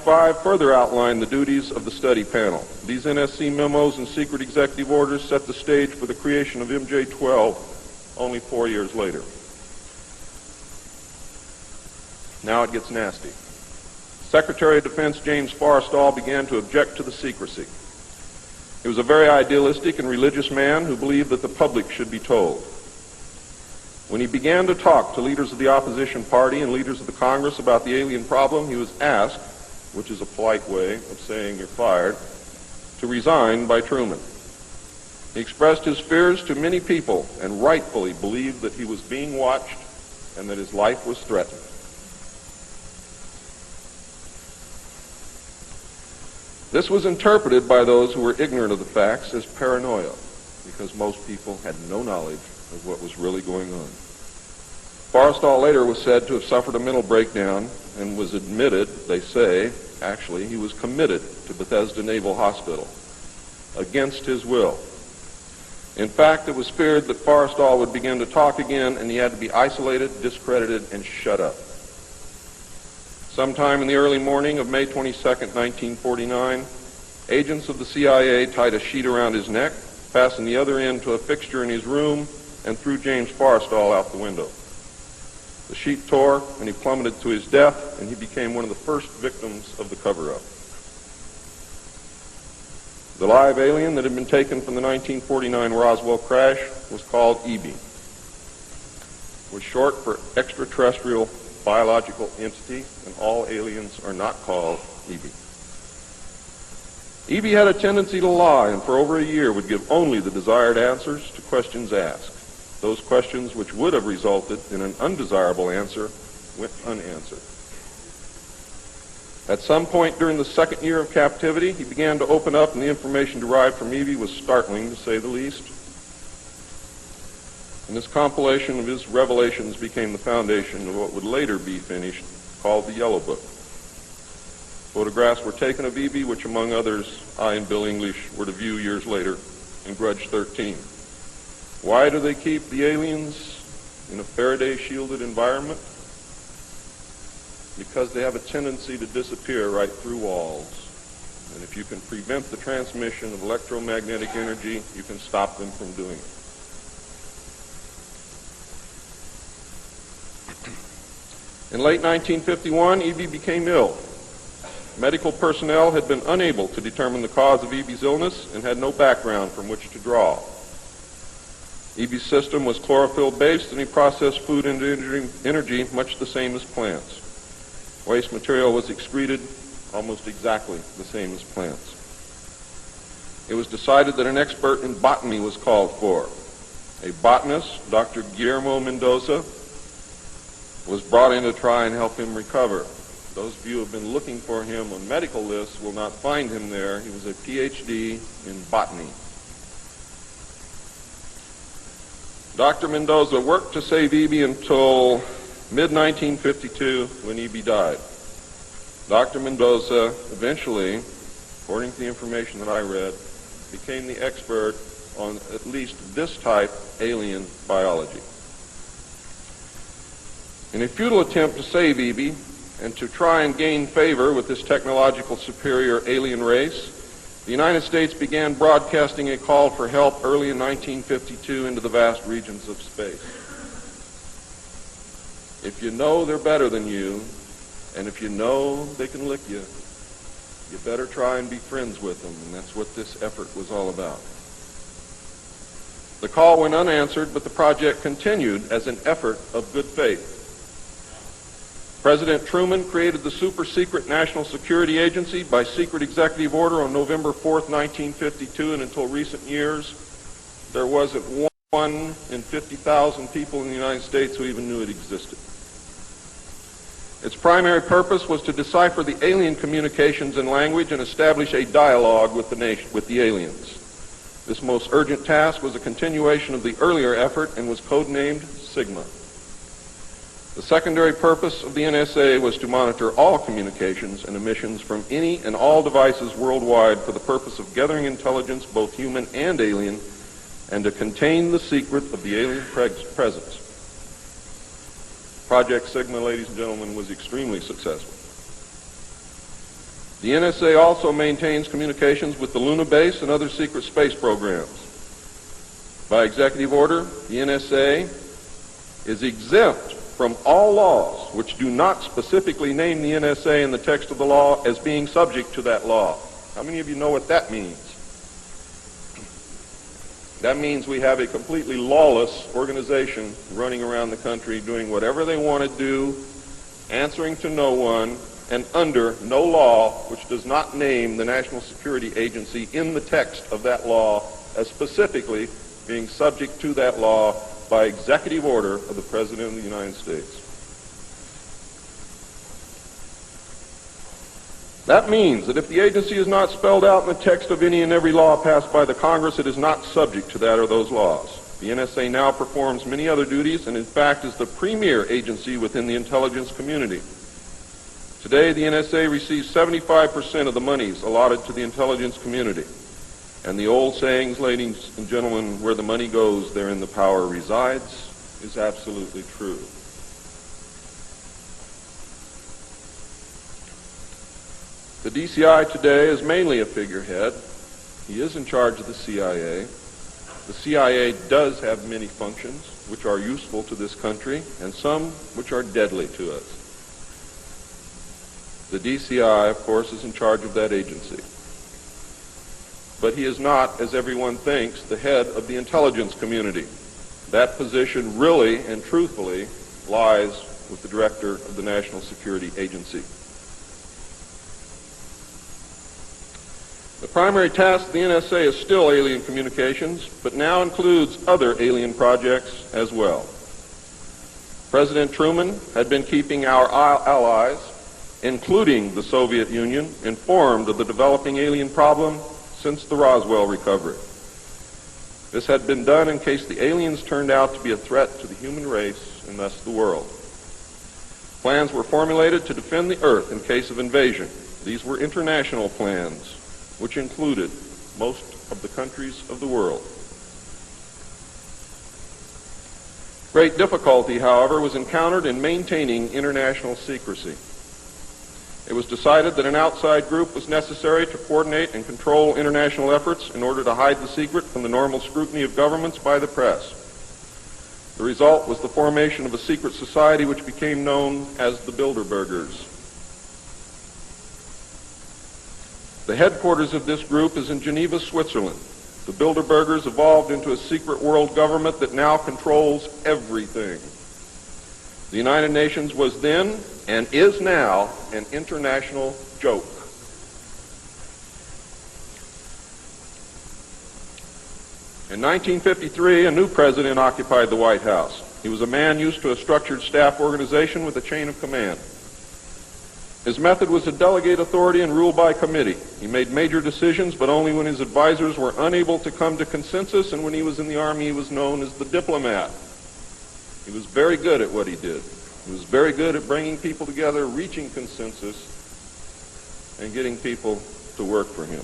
1995 further outlined the duties of the study panel. These NSC memos and secret executive orders set the stage for the creation of MJ-12 only 4 years later. Now it gets nasty. Secretary of Defense James Forrestal began to object to the secrecy. He was a very idealistic and religious man who believed that the public should be told. When he began to talk to leaders of the opposition party and leaders of the Congress about the alien problem, he was asked, which is a polite way of saying you're fired, to resign by Truman. He expressed his fears to many people and rightfully believed that he was being watched and that his life was threatened. This was interpreted by those who were ignorant of the facts as paranoia, because most people had no knowledge of what was really going on. Forrestal later was said to have suffered a mental breakdown and was admitted, they say, actually, he was committed to Bethesda Naval Hospital against his will. In fact, it was feared that Forrestal would begin to talk again and he had to be isolated, discredited, and shut up. Sometime in the early morning of May 22nd, 1949, agents of the CIA tied a sheet around his neck, fastened the other end to a fixture in his room, and threw James Forrestal out the window. The sheet tore, and he plummeted to his death, and he became one of the first victims of the cover-up. The live alien that had been taken from the 1949 Roswell crash was called EB. It was short for extraterrestrial biological entity, and all aliens are not called EB. EB had a tendency to lie, and for over a year would give only the desired answers to questions asked. Those questions which would have resulted in an undesirable answer went unanswered. At some point during the second year of captivity, he began to open up, and the information derived from EB was startling, to say the least. And this compilation of his revelations became the foundation of what would later be finished, called the Yellow Book. Photographs were taken of EB, which among others, I and Bill English were to view years later in Grudge 13. Why do they keep the aliens in a Faraday-shielded environment? Because they have a tendency to disappear right through walls. And if you can prevent the transmission of electromagnetic energy, you can stop them from doing it. In late 1951, EB became ill. Medical personnel had been unable to determine the cause of EB's illness and had no background from which to draw. EB's system was chlorophyll-based, and he processed food into energy much the same as plants. Waste material was excreted almost exactly the same as plants. It was decided that an expert in botany was called for. A botanist, Dr. Guillermo Mendoza, was brought in to try and help him recover. Those of you who have been looking for him on medical lists will not find him there. He was a PhD in botany. Dr. Mendoza worked to save EB until mid-1952 when EB died. Dr. Mendoza eventually, according to the information that I read, became the expert on at least this type alien biology. In a futile attempt to save EB and to try and gain favor with this technological superior alien race, the United States began broadcasting a call for help early in 1952 into the vast regions of space. If you know they're better than you, and if you know they can lick you, you better try and be friends with them, and that's what this effort was all about. The call went unanswered, but the project continued as an effort of good faith. President Truman created the super-secret National Security Agency by secret executive order on November 4th, 1952, and until recent years, there wasn't one in 50,000 people in the United States who even knew it existed. Its primary purpose was to decipher the alien communications and language and establish a dialogue with the aliens. This most urgent task was a continuation of the earlier effort and was codenamed Sigma. The secondary purpose of the NSA was to monitor all communications and emissions from any and all devices worldwide for the purpose of gathering intelligence, both human and alien, and to contain the secret of the alien presence. Project Sigma, ladies and gentlemen, was extremely successful. The NSA also maintains communications with the Luna base and other secret space programs. By executive order, the NSA is exempt from all laws which do not specifically name the NSA in the text of the law as being subject to that law. How many of you know what that means? That means we have a completely lawless organization running around the country doing whatever they want to do, answering to no one, and under no law which does not name the National Security Agency in the text of that law as specifically being subject to that law by executive order of the President of the United States. That means that if the agency is not spelled out in the text of any and every law passed by the Congress, it is not subject to that or those laws. The NSA now performs many other duties and in fact is the premier agency within the intelligence community. Today, the NSA receives 75% of the monies allotted to the intelligence community. And the old sayings, ladies and gentlemen, where the money goes, therein the power resides, is absolutely true. The DCI today is mainly a figurehead. He is in charge of the CIA. The CIA does have many functions which are useful to this country and some which are deadly to us. The DCI, of course, is in charge of that agency. But he is not, as everyone thinks, the head of the intelligence community. That position really and truthfully lies with the director of the National Security Agency. The primary task of the NSA is still alien communications, but now includes other alien projects as well. President Truman had been keeping our allies, including the Soviet Union, informed of the developing alien problem since the Roswell recovery. This had been done in case the aliens turned out to be a threat to the human race and thus the world. Plans were formulated to defend the Earth in case of invasion. These were international plans, which included most of the countries of the world. Great difficulty, however, was encountered in maintaining international secrecy. It was decided that an outside group was necessary to coordinate and control international efforts in order to hide the secret from the normal scrutiny of governments by the press. The result was the formation of a secret society which became known as the Bilderbergers. The headquarters of this group is in Geneva, Switzerland. The Bilderbergers evolved into a secret world government that now controls everything. The United Nations was then, and is now, an international joke. In 1953, a new president occupied the White House. He was a man used to a structured staff organization with a chain of command. His method was to delegate authority and rule by committee. He made major decisions, but only when his advisors were unable to come to consensus, and when he was in the Army, he was known as the diplomat. He was very good at what he did. He was very good at bringing people together, reaching consensus, and getting people to work for him.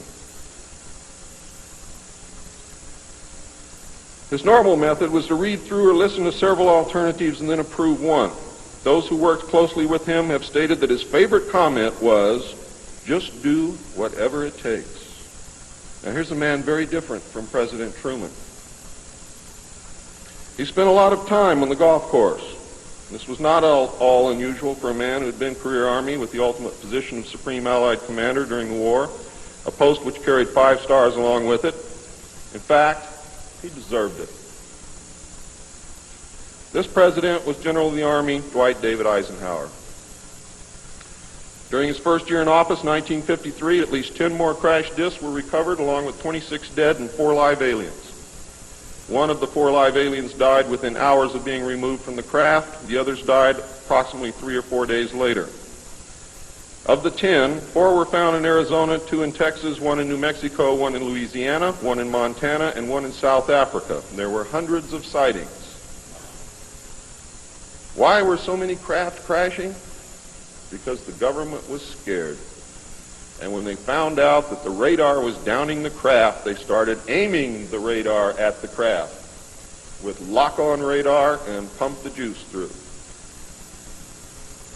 His normal method was to read through or listen to several alternatives and then approve one. Those who worked closely with him have stated that his favorite comment was, "Just do whatever it takes." Now here's a man very different from President Truman. He spent a lot of time on the golf course. This was not all unusual for a man who had been career Army with the ultimate position of Supreme Allied Commander during the war, a post which carried 5 stars along with it. In fact, he deserved it. This president was General of the Army Dwight David Eisenhower. During his first year in office, 1953, at least 10 more crash disks were recovered, along with 26 dead and 4 live aliens. One of the 4 live aliens died within hours of being removed from the craft. The others died approximately 3 or 4 days later. Of the 10, 4 were found in Arizona, 2 in Texas, 1 in New Mexico, 1 in Louisiana, 1 in Montana, and 1 in South Africa. There were hundreds of sightings. Why were so many craft crashing? Because the government was scared. And when they found out that the radar was downing the craft, they started aiming the radar at the craft with lock-on radar and pumped the juice through.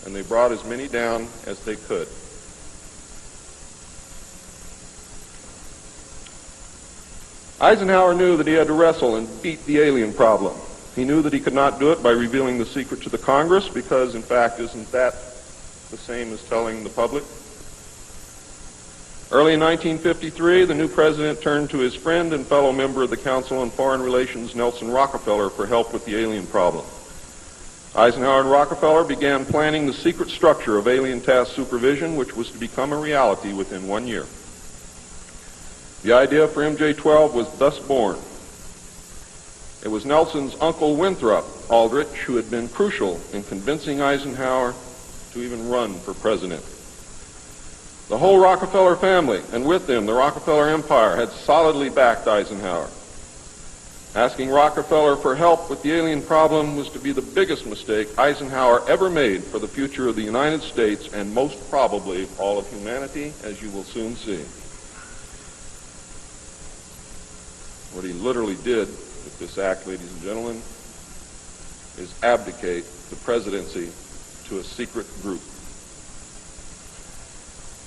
And they brought as many down as they could. Eisenhower knew that he had to wrestle and beat the alien problem. He knew that he could not do it by revealing the secret to the Congress because, in fact, isn't that the same as telling the public? Early in 1953, the new president turned to his friend and fellow member of the Council on Foreign Relations, Nelson Rockefeller, for help with the alien problem. Eisenhower and Rockefeller began planning the secret structure of alien task supervision, which was to become a reality within 1 year. The idea for MJ-12 was thus born. It was Nelson's uncle Winthrop Aldrich who had been crucial in convincing Eisenhower to even run for president. The whole Rockefeller family, and with them the Rockefeller empire, had solidly backed Eisenhower. Asking Rockefeller for help with the alien problem was to be the biggest mistake Eisenhower ever made for the future of the United States and most probably all of humanity, as you will soon see. What he literally did with this act, ladies and gentlemen, is abdicate the presidency to a secret group.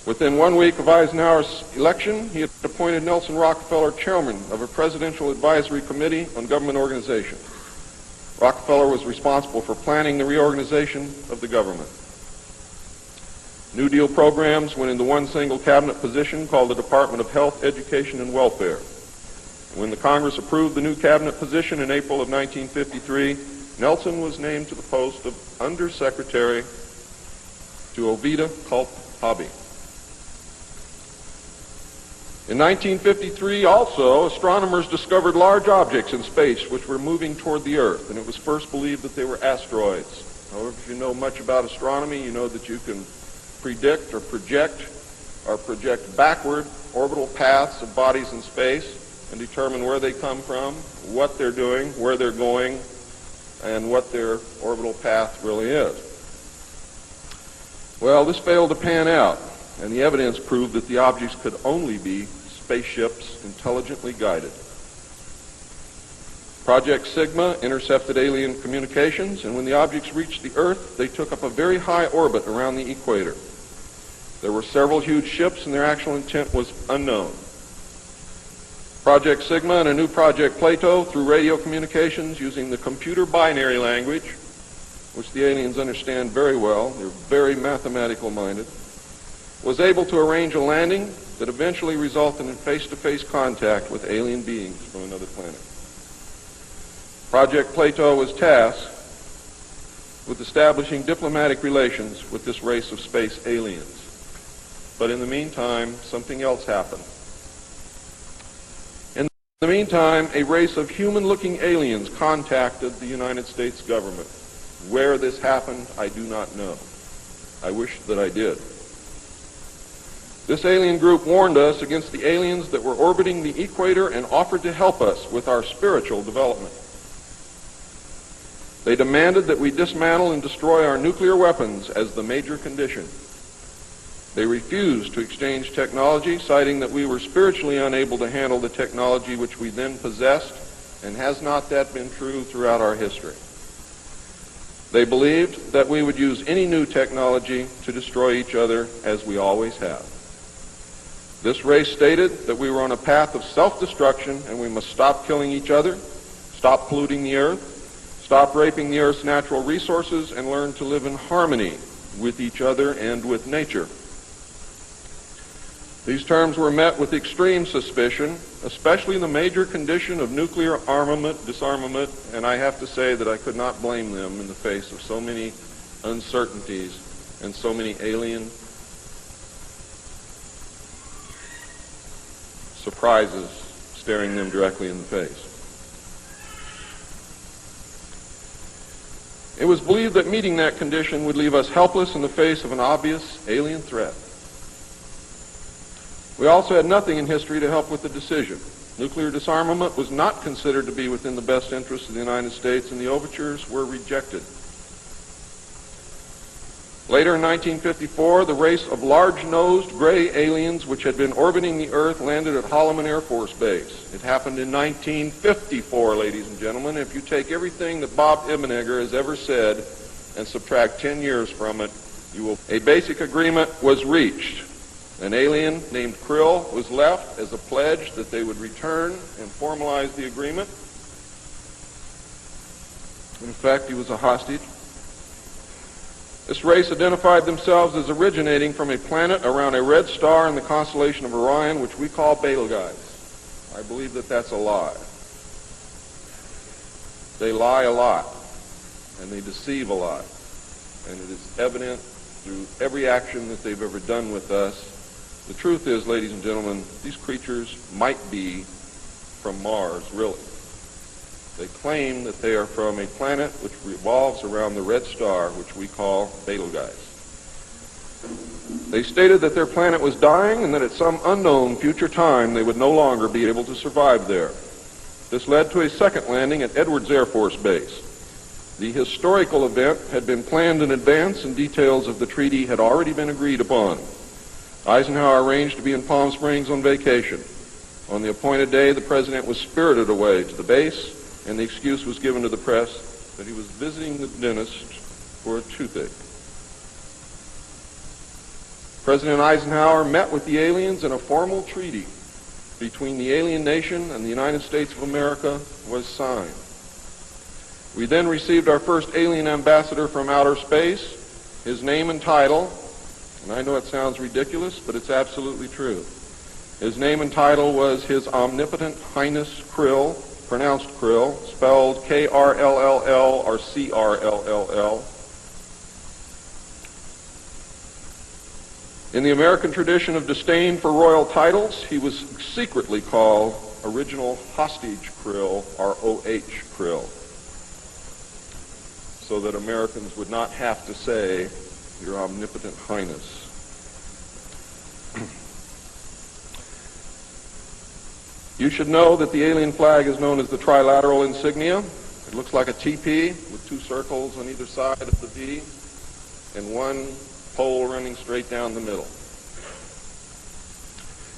Within 1 week of Eisenhower's election, he had appointed Nelson Rockefeller chairman of a presidential advisory committee on government organization. Rockefeller was responsible for planning the reorganization of the government. New Deal programs went into one single cabinet position called the Department of Health, Education, and Welfare. When the Congress approved the new cabinet position in April of 1953, Nelson was named to the post of Undersecretary to Ovida Culp Hobby. In 1953, also, astronomers discovered large objects in space which were moving toward the Earth, and it was first believed that they were asteroids. However, if you know much about astronomy, you know that you can predict or project backward orbital paths of bodies in space and determine where they come from, what they're doing, where they're going, and what their orbital path really is. Well, this failed to pan out, and the evidence proved that the objects could only be spaceships intelligently guided. Project Sigma intercepted alien communications, and when the objects reached the Earth, they took up a very high orbit around the equator. There were several huge ships, and their actual intent was unknown. Project Sigma and a new Project Plato, through radio communications using the computer binary language, which the aliens understand very well, they're very mathematical minded, was able to arrange a landing that eventually resulted in face-to-face contact with alien beings from another planet. Project Plato was tasked with establishing diplomatic relations with this race of space aliens. But in the meantime, something else happened. In the meantime, a race of human-looking aliens contacted the United States government. Where this happened, I do not know. I wish that I did. This alien group warned us against the aliens that were orbiting the equator and offered to help us with our spiritual development. They demanded that we dismantle and destroy our nuclear weapons as the major condition. They refused to exchange technology, citing that we were spiritually unable to handle the technology which we then possessed, and has not that been true throughout our history? They believed that we would use any new technology to destroy each other, as we always have. This race stated that we were on a path of self-destruction and we must stop killing each other, stop polluting the earth, stop raping the earth's natural resources, and learn to live in harmony with each other and with nature. These terms were met with extreme suspicion, especially the major condition of nuclear armament, disarmament, and I have to say that I could not blame them in the face of so many uncertainties and so many alien surprises staring them directly in the face. It was believed that meeting that condition would leave us helpless in the face of an obvious alien threat. We also had nothing in history to help with the decision. Nuclear disarmament was not considered to be within the best interests of the United States, and the overtures were rejected. Later in 1954, the race of large-nosed gray aliens which had been orbiting the Earth landed at Holloman Air Force Base. It happened in 1954, ladies and gentlemen. If you take everything that Bob Ebenegger has ever said and subtract 10 years from it, a basic agreement was reached. An alien named Krill was left as a pledge that they would return and formalize the agreement. In fact, he was a hostage. This race identified themselves as originating from a planet around a red star in the constellation of Orion, which we call Betelgeuse. I believe that that's a lie. They lie a lot, and they deceive a lot. And it is evident through every action that they've ever done with us. The truth is, ladies and gentlemen, these creatures might be from Mars, really. They claim that they are from a planet which revolves around the red star, which we call Betelgeuse. They stated that their planet was dying and that at some unknown future time they would no longer be able to survive there. This led to a second landing at Edwards Air Force Base. The historical event had been planned in advance and details of the treaty had already been agreed upon. Eisenhower arranged to be in Palm Springs on vacation. On the appointed day, the president was spirited away to the base, and the excuse was given to the press that he was visiting the dentist for a toothache. President Eisenhower met with the aliens, and a formal treaty between the alien nation and the United States of America was signed. We then received our first alien ambassador from outer space. His name and title, and I know it sounds ridiculous, but it's absolutely true. His name and title was His Omnipotent Highness Krill, pronounced Krill, spelled K-R-L-L-L or C-R-L-L-L. In the American tradition of disdain for royal titles, he was secretly called Original Hostage Krill, or O-H Krill, so that Americans would not have to say, Your Omnipotent Highness. You should know that the alien flag is known as the trilateral insignia. It looks like a TP with two circles on either side of the V and one pole running straight down the middle.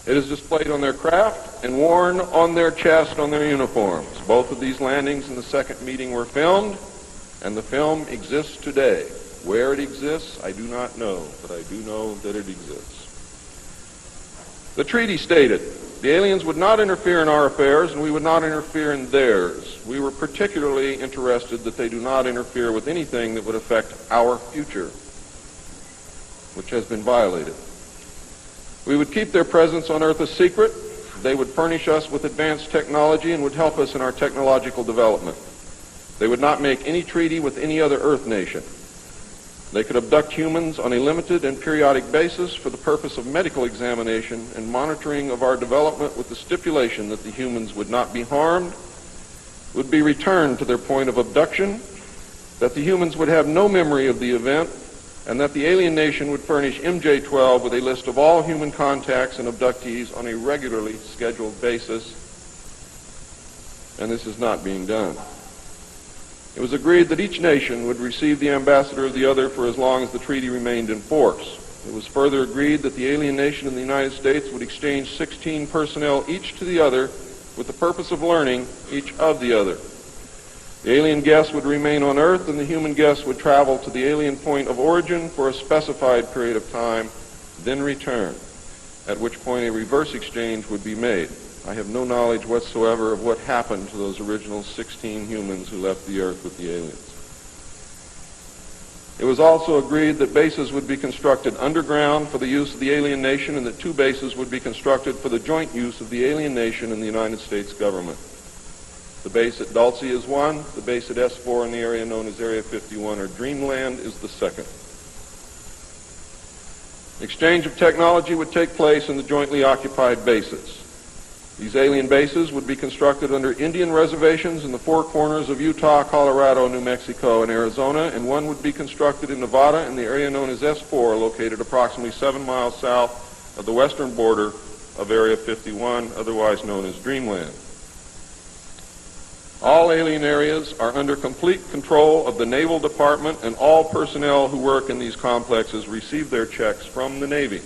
It is displayed on their craft and worn on their chest on their uniforms. Both of these landings in the second meeting were filmed, and the film exists today. Where it exists, I do not know, but I do know that it exists. The treaty stated, the aliens would not interfere in our affairs, and we would not interfere in theirs. We were particularly interested that they do not interfere with anything that would affect our future, which has been violated. We would keep their presence on Earth a secret. They would furnish us with advanced technology and would help us in our technological development. They would not make any treaty with any other Earth nation. They could abduct humans on a limited and periodic basis for the purpose of medical examination and monitoring of our development, with the stipulation that the humans would not be harmed, would be returned to their point of abduction, that the humans would have no memory of the event, and that the alien nation would furnish MJ-12 with a list of all human contacts and abductees on a regularly scheduled basis. And this is not being done. It was agreed that each nation would receive the ambassador of the other for as long as the treaty remained in force. It was further agreed that the alien nation and the United States would exchange 16 personnel each to the other with the purpose of learning each of the other. The alien guests would remain on Earth, and the human guests would travel to the alien point of origin for a specified period of time, then return, at which point a reverse exchange would be made. I have no knowledge whatsoever of what happened to those original 16 humans who left the Earth with the aliens. It was also agreed that bases would be constructed underground for the use of the alien nation, and that 2 bases would be constructed for the joint use of the alien nation and the United States government. The base at Dulce is one, the base at S4 in the area known as Area 51 or Dreamland is the second. Exchange of technology would take place in the jointly occupied bases. These alien bases would be constructed under Indian reservations in the 4 corners of Utah, Colorado, New Mexico, and Arizona, and one would be constructed in Nevada in the area known as S4, located approximately 7 miles south of the western border of Area 51, otherwise known as Dreamland. All alien areas are under complete control of the Naval Department, and all personnel who work in these complexes receive their checks from the Navy.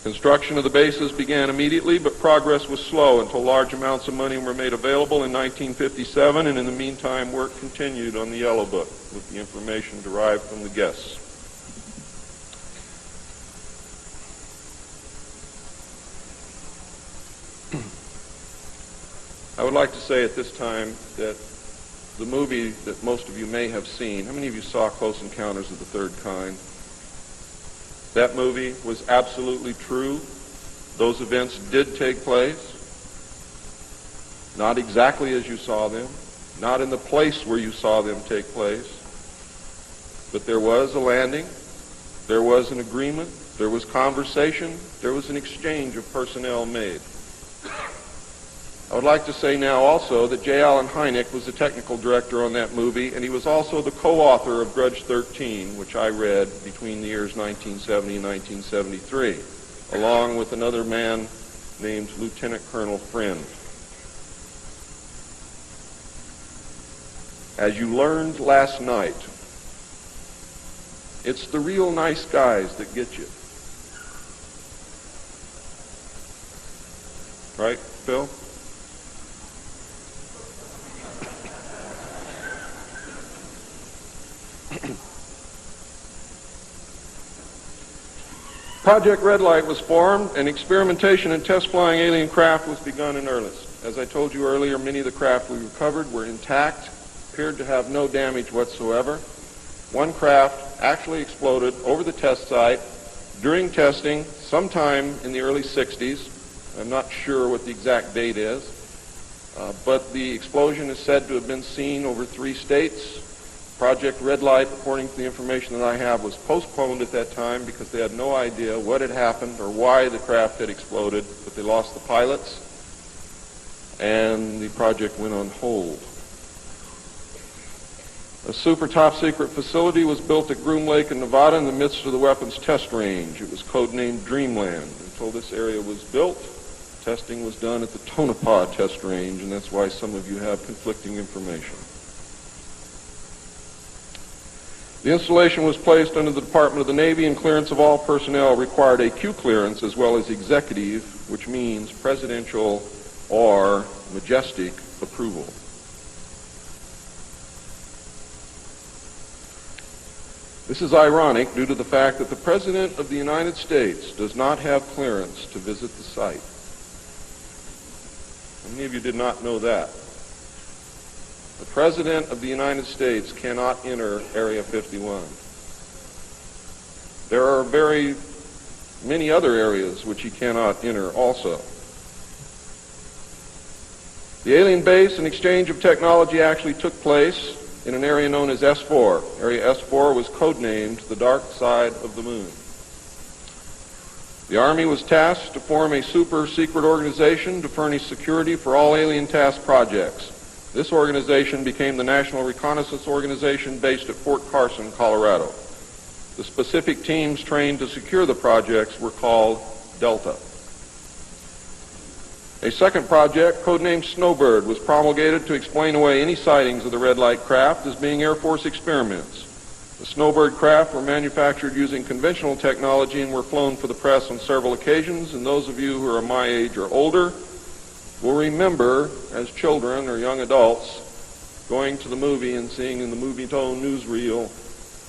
Construction of the bases began immediately, but progress was slow until large amounts of money were made available in 1957, and in the meantime work continued on the Yellow Book with the information derived from the guests. I would like to say at this time that the movie that most of you may have seen, how many of you saw Close Encounters of the Third Kind? That movie was absolutely true. Those events did take place, not exactly as you saw them, not in the place where you saw them take place, but there was a landing, there was an agreement, there was conversation, there was an exchange of personnel made. I would like to say now also that J. Allen Hynek was the technical director on that movie, and he was also the co-author of Grudge 13, which I read between the years 1970 and 1973, along with another man named Lieutenant Colonel Friend. As you learned last night, it's the real nice guys that get you. Right, Phil? Project Red Light was formed, and experimentation in test-flying alien craft was begun in earnest. As I told you earlier, many of the craft we recovered were intact, appeared to have no damage whatsoever. One craft actually exploded over the test site during testing sometime in the early 60s. I'm not sure what the exact date is, but the explosion is said to have been seen over 3 states. Project Red Light, according to the information that I have, was postponed at that time because they had no idea what had happened or why the craft had exploded, but they lost the pilots, and the project went on hold. A super top-secret facility was built at Groom Lake in Nevada in the midst of the weapons test range. It was codenamed Dreamland. Until this area was built, testing was done at the Tonopah test range, and that's why some of you have conflicting information. The installation was placed under the Department of the Navy, and clearance of all personnel required a Q clearance as well as executive, which means presidential or majestic approval. This is ironic due to the fact that the President of the United States does not have clearance to visit the site. How many of you did not know that? The President of the United States cannot enter Area 51. There are very many other areas which he cannot enter also. The alien base and exchange of technology actually took place in an area known as S4. Area S4 was codenamed the Dark Side of the Moon. The Army was tasked to form a super-secret organization to furnish security for all alien task projects. This organization became the National Reconnaissance Organization based at Fort Carson, Colorado. The specific teams trained to secure the projects were called Delta. A second project, codenamed Snowbird, was promulgated to explain away any sightings of the red light craft as being Air Force experiments. The Snowbird craft were manufactured using conventional technology and were flown for the press on several occasions, and those of you who are my age or older will remember, as children or young adults, going to the movie and seeing in the movie-tone newsreel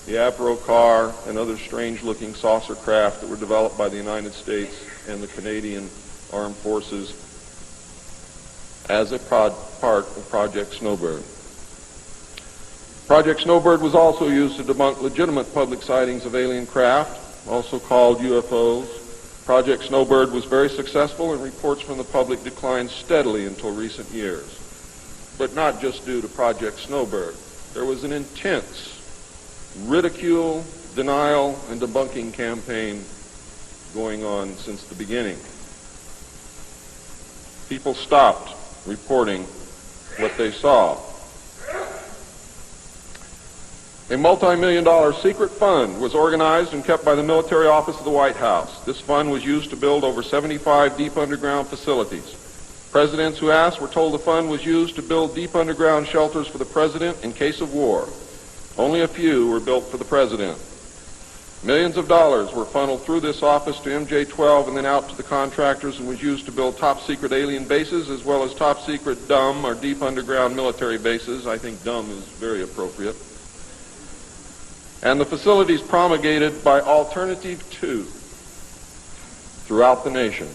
the Apro car and other strange-looking saucer craft that were developed by the United States and the Canadian Armed Forces as a part of Project Snowbird. Project Snowbird was also used to debunk legitimate public sightings of alien craft, also called UFOs. Project Snowbird was very successful, and reports from the public declined steadily until recent years. But not just due to Project Snowbird. There was an intense ridicule, denial, and debunking campaign going on since the beginning. People stopped reporting what they saw. A multi-million-dollar secret fund was organized and kept by the military office of the White House. This fund was used to build over 75 deep underground facilities. Presidents who asked were told the fund was used to build deep underground shelters for the president in case of war. Only a few were built for the president. Millions of dollars were funneled through this office to MJ-12 and then out to the contractors, and was used to build top-secret alien bases as well as top-secret dumb or deep underground military bases. I think dumb is very appropriate. And the facilities promulgated by Alternative 2 throughout the nation.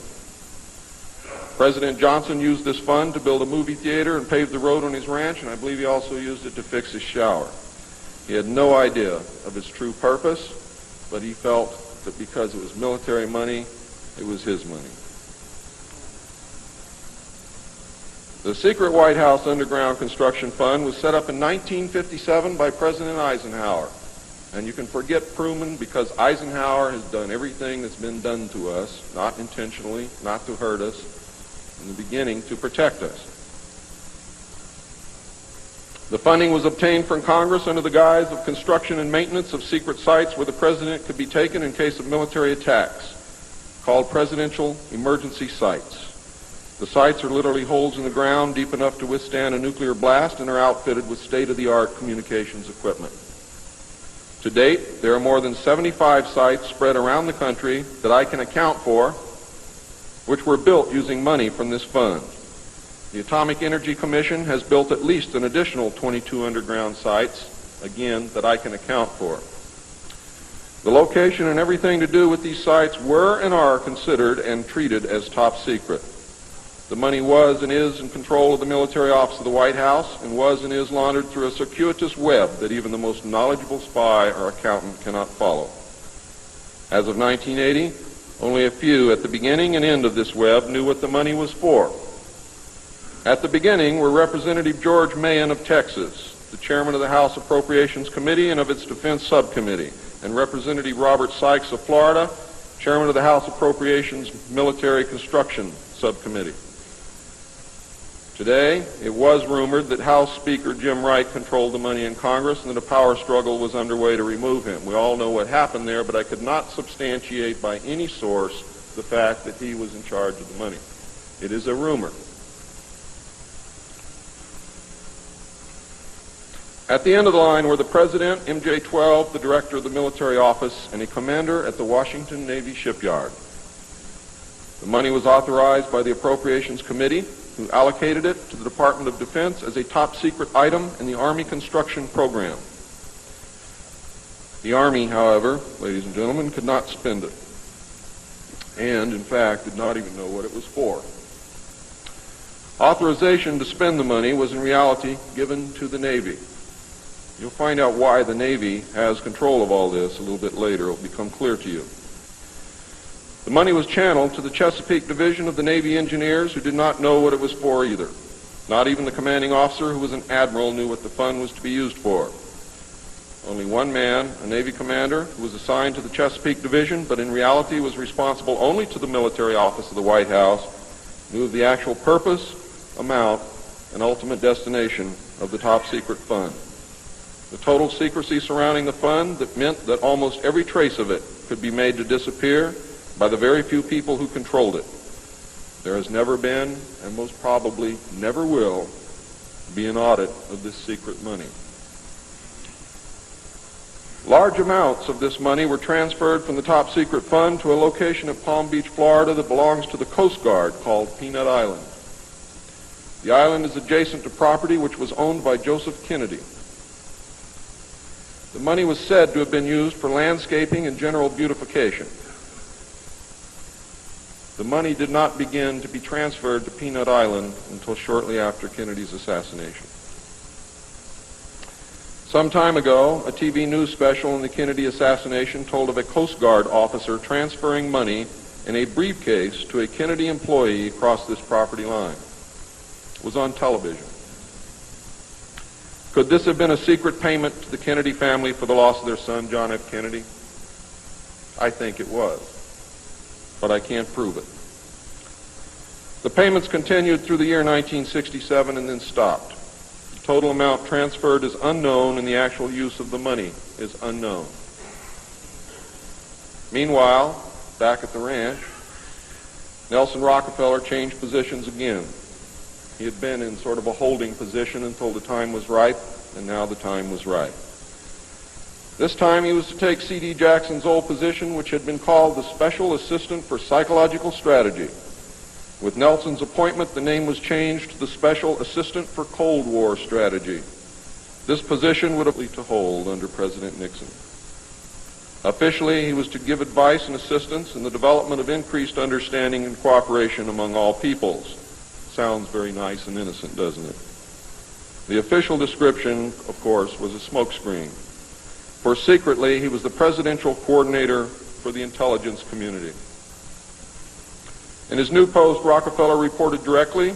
President Johnson used this fund to build a movie theater and pave the road on his ranch, and I believe he also used it to fix his shower. He had no idea of its true purpose, but he felt that because it was military money, it was his money. The secret White House underground construction fund was set up in 1957 by President Eisenhower. And you can forget Truman because Eisenhower has done everything that's been done to us, not intentionally, not to hurt us, in the beginning to protect us. The funding was obtained from Congress under the guise of construction and maintenance of secret sites where the president could be taken in case of military attacks, called presidential emergency sites. The sites are literally holes in the ground deep enough to withstand a nuclear blast and are outfitted with state-of-the-art communications equipment. To date, there are more than 75 sites spread around the country that I can account for, which were built using money from this fund. The Atomic Energy Commission has built at least an additional 22 underground sites, again, that I can account for. The location and everything to do with these sites were and are considered and treated as top secret. The money was and is in control of the military office of the White House and was and is laundered through a circuitous web that even the most knowledgeable spy or accountant cannot follow. As of 1980, only a few at the beginning and end of this web knew what the money was for. At the beginning were Representative George Mahan of Texas, the chairman of the House Appropriations Committee and of its Defense Subcommittee, and Representative Robert Sykes of Florida, chairman of the House Appropriations Military Construction Subcommittee. Today, it was rumored that House Speaker Jim Wright controlled the money in Congress and that a power struggle was underway to remove him. We all know what happened there, but I could not substantiate by any source the fact that he was in charge of the money. It is a rumor. At the end of the line were the President, MJ-12, the Director of the Military Office, and a commander at the Washington Navy Shipyard. The money was authorized by the Appropriations Committee, who allocated it to the Department of Defense as a top secret item in the Army construction program. The Army, however, ladies and gentlemen, could not spend it, and in fact did not even know what it was for. Authorization to spend the money was in reality given to the Navy. You'll find out why the Navy has control of all this a little bit later. It will become clear to you. The money was channeled to the Chesapeake Division of the Navy Engineers, who did not know what it was for either. Not even the commanding officer, who was an admiral, knew what the fund was to be used for. Only one man, a Navy commander, who was assigned to the Chesapeake Division, but in reality was responsible only to the military office of the White House, knew of the actual purpose, amount, and ultimate destination of the top secret fund. The total secrecy surrounding the fund that meant that almost every trace of it could be made to disappear by the very few people who controlled it. There has never been, and most probably never will, be an audit of this secret money. Large amounts of this money were transferred from the top secret fund to a location at Palm Beach, Florida that belongs to the Coast Guard called Peanut Island. The island is adjacent to property which was owned by Joseph Kennedy. The money was said to have been used for landscaping and general beautification. The money did not begin to be transferred to Peanut Island until shortly after Kennedy's assassination. Some time ago, a TV news special on the Kennedy assassination told of a Coast Guard officer transferring money in a briefcase to a Kennedy employee across this property line. It was on television. Could this have been a secret payment to the Kennedy family for the loss of their son, John F. Kennedy? I think it was, but I can't prove it. The payments continued through the year 1967 and then stopped. The total amount transferred is unknown and the actual use of the money is unknown. Meanwhile, back at the ranch, Nelson Rockefeller changed positions again. He had been in sort of a holding position until the time was ripe, and now the time was right. This time he was to take C.D. Jackson's old position, which had been called the Special Assistant for Psychological Strategy. With Nelson's appointment, the name was changed to the Special Assistant for Cold War Strategy. This position would have been to hold under President Nixon. Officially, he was to give advice and assistance in the development of increased understanding and cooperation among all peoples. Sounds very nice and innocent, doesn't it? The official description, of course, was a smokescreen. For secretly, he was the presidential coordinator for the intelligence community. In his new post, Rockefeller reported directly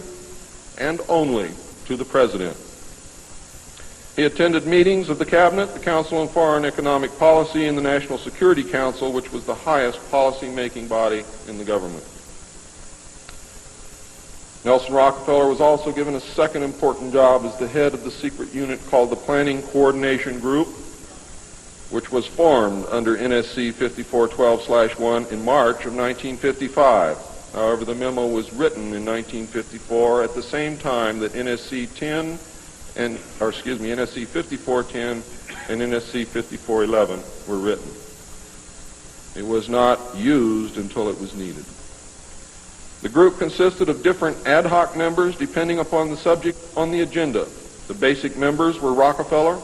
and only to the president. He attended meetings of the Cabinet, the Council on Foreign Economic Policy, and the National Security Council, which was the highest policy-making body in the government. Nelson Rockefeller was also given a second important job as the head of the secret unit called the Planning Coordination Group, which was formed under NSC 5412/1 in March of 1955. However, the memo was written in 1954 at the same time that NSC 5410 and NSC 5411 were written. It was not used until it was needed. The group consisted of different ad hoc members depending upon the subject on the agenda. The basic members were Rockefeller,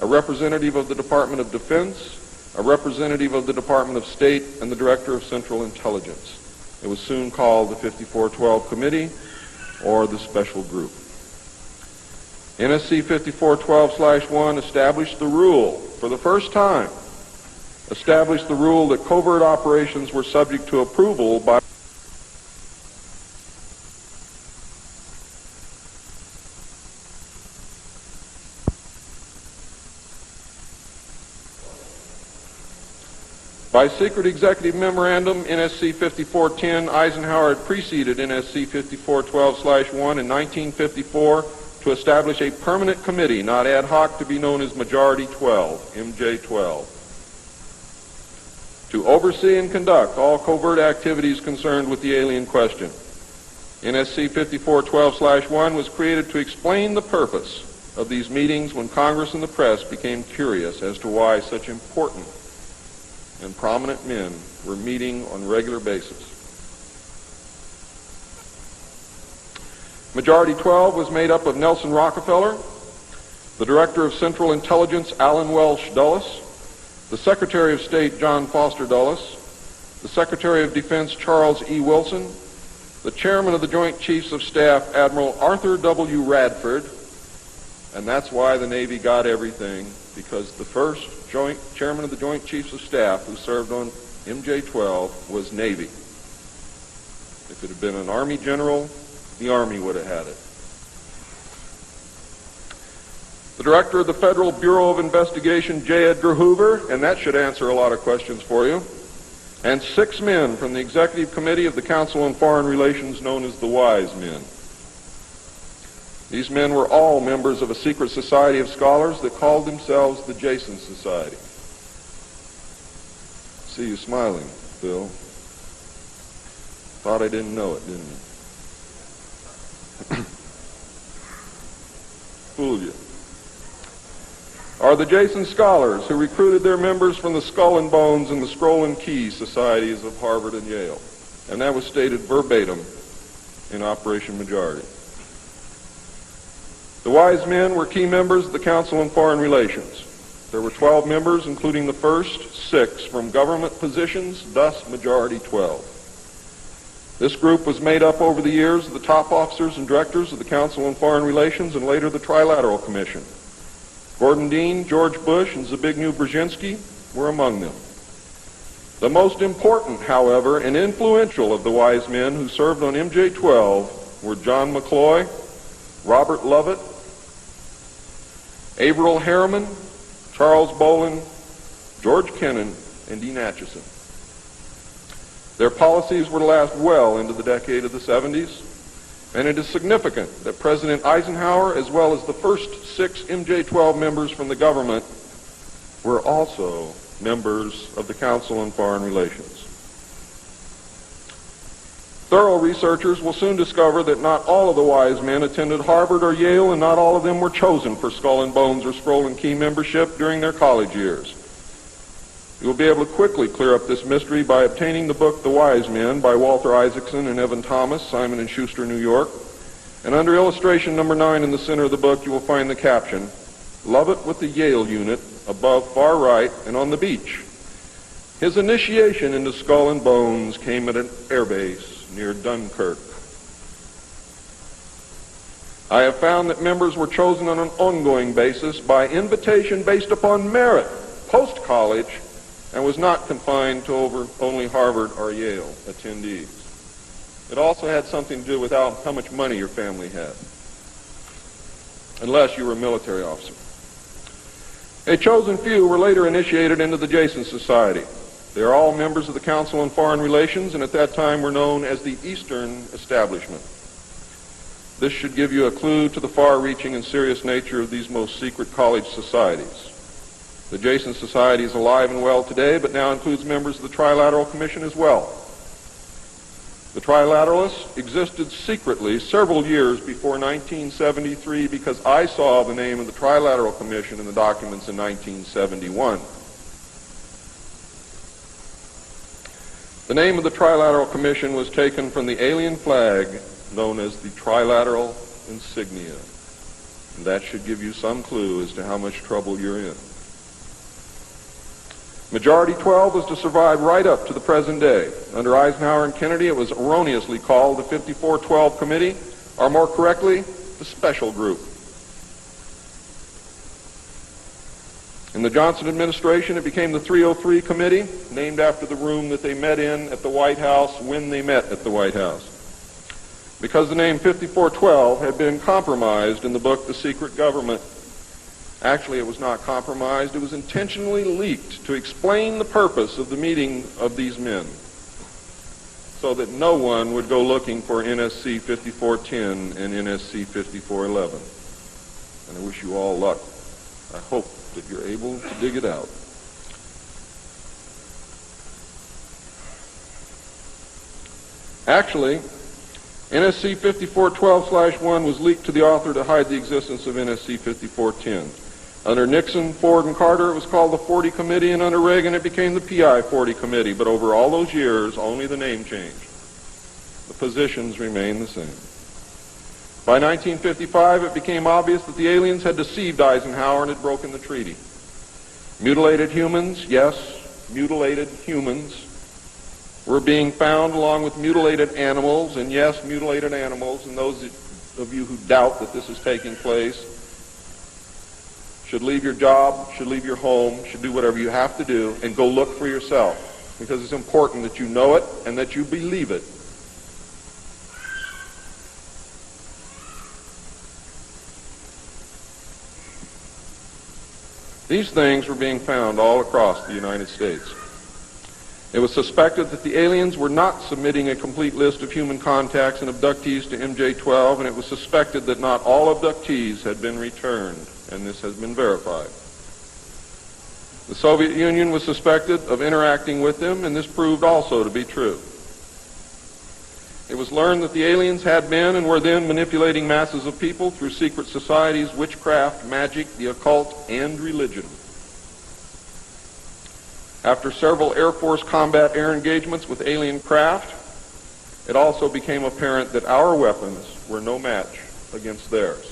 a representative of the Department of Defense, a representative of the Department of State, and the Director of Central Intelligence. It was soon called the 5412 Committee or the Special Group. NSC 5412/1 established the rule, for the first time, established the rule that covert operations were subject to approval by secret executive memorandum. NSC 5410, Eisenhower had preceded NSC 5412/1 in 1954 to establish a permanent committee, not ad hoc, to be known as Majority 12, MJ12, to oversee and conduct all covert activities concerned with the alien question. NSC 5412/1 was created to explain the purpose of these meetings when Congress and the press became curious as to why such important and prominent men were meeting on a regular basis. Majority 12 was made up of Nelson Rockefeller, the Director of Central Intelligence Allen Welsh Dulles, the Secretary of State John Foster Dulles, the Secretary of Defense Charles E. Wilson, the Chairman of the Joint Chiefs of Staff Admiral Arthur W. Radford, and that's why the Navy got everything, because the first Chairman of the Joint Chiefs of Staff who served on MJ-12 was Navy. If it had been an Army general, the Army would have had it. The Director of the Federal Bureau of Investigation, J. Edgar Hoover, and that should answer a lot of questions for you, and 6 men from the Executive Committee of the Council on Foreign Relations known as the Wise Men. These men were all members of a secret society of scholars that called themselves the Jason Society. See you smiling, Bill. Thought I didn't know it, didn't you? Fooled you. Are the Jason scholars who recruited their members from the Skull and Bones and the Scroll and Key societies of Harvard and Yale. And that was stated verbatim in Operation Majority. The Wise Men were key members of the Council on Foreign Relations. There were 12 members, including the first 6 from government positions, thus Majority 12. This group was made up over the years of the top officers and directors of the Council on Foreign Relations and later the Trilateral Commission. Gordon Dean, George Bush, and Zbigniew Brzezinski were among them. The most important, however, and influential of the Wise Men who served on MJ-12 were John McCloy, Robert Lovett, Averill Harriman, Charles Bolin, George Kennan, and Dean Acheson. Their policies were to last well into the decade of the 70s, and it is significant that President Eisenhower, as well as the first 6 MJ-12 members from the government, were also members of the Council on Foreign Relations. Thorough researchers will soon discover that not all of the Wise Men attended Harvard or Yale, and not all of them were chosen for Skull and Bones or Scroll and Key membership during their college years. You will be able to quickly clear up this mystery by obtaining the book The Wise Men by Walter Isaacson and Evan Thomas, Simon & Schuster, New York. And under illustration number 9 in the center of the book, you will find the caption, "Lovett with the Yale unit, above far right and on the beach." His initiation into Skull and Bones came at an air base near Dunkirk. I have found that members were chosen on an ongoing basis by invitation based upon merit, post-college, and was not confined to only Harvard or Yale attendees. It also had something to do with how much money your family had, unless you were a military officer. A chosen few were later initiated into the Jason Society. They are all members of the Council on Foreign Relations, and at that time were known as the Eastern Establishment. This should give you a clue to the far-reaching and serious nature of these most secret college societies. The Jason Society is alive and well today, but now includes members of the Trilateral Commission as well. The Trilateralists existed secretly several years before 1973 because I saw the name of the Trilateral Commission in the documents in 1971. The name of the Trilateral Commission was taken from the alien flag known as the Trilateral Insignia. And that should give you some clue as to how much trouble you're in. Majority 12 was to survive right up to the present day. Under Eisenhower and Kennedy, it was erroneously called the 5412 Committee, or more correctly, the Special Group. In the Johnson administration, it became the 303 Committee, named after the room that they met in at the White House when they met at the White House. Because the name 5412 had been compromised in the book The Secret Government. Actually, it was not compromised. It was intentionally leaked to explain the purpose of the meeting of these men so that no one would go looking for NSC 5410 and NSC 5411. And I wish you all luck. I hope that you're able to dig it out. Actually, NSC 5412/1 was leaked to the author to hide the existence of NSC 5410. Under Nixon, Ford, and Carter, it was called the 40 Committee, and under Reagan, it became the PI 40 Committee. But over all those years, only the name changed. The positions remained the same. By 1955, it became obvious that the aliens had deceived Eisenhower and had broken the treaty. Mutilated humans, yes, mutilated humans, were being found along with mutilated animals, and yes, mutilated animals, and those of you who doubt that this is taking place should leave your job, should leave your home, should do whatever you have to do, and go look for yourself, because it's important that you know it and that you believe it. These things were being found all across the United States. It was suspected that the aliens were not submitting a complete list of human contacts and abductees to MJ-12, and it was suspected that not all abductees had been returned, and this has been verified. The Soviet Union was suspected of interacting with them, and this proved also to be true. It was learned that the aliens had been and were then manipulating masses of people through secret societies, witchcraft, magic, the occult, and religion. After several Air Force combat air engagements with alien craft, it also became apparent that our weapons were no match against theirs.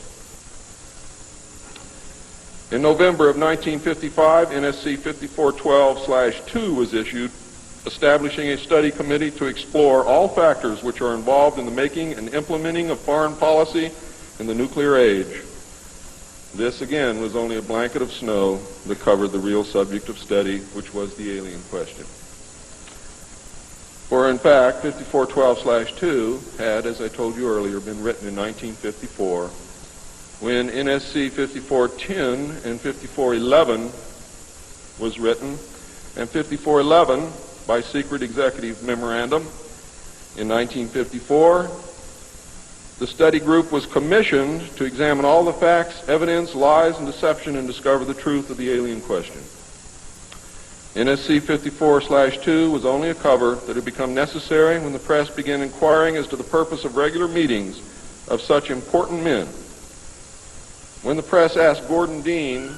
In November of 1955, NSC 5412/2 was issued, establishing a study committee to explore all factors which are involved in the making and implementing of foreign policy in the nuclear age. This, again, was only a blanket of snow that covered the real subject of study, which was the alien question. For, in fact, 5412/2 had, as I told you earlier, been written in 1954, when NSC 5410 and 5411 was written, and 5411, by secret executive memorandum, in 1954, the study group was commissioned to examine all the facts, evidence, lies, and deception and discover the truth of the alien question. NSC 54/2 was only a cover that had become necessary when the press began inquiring as to the purpose of regular meetings of such important men. When the press asked Gordon Dean,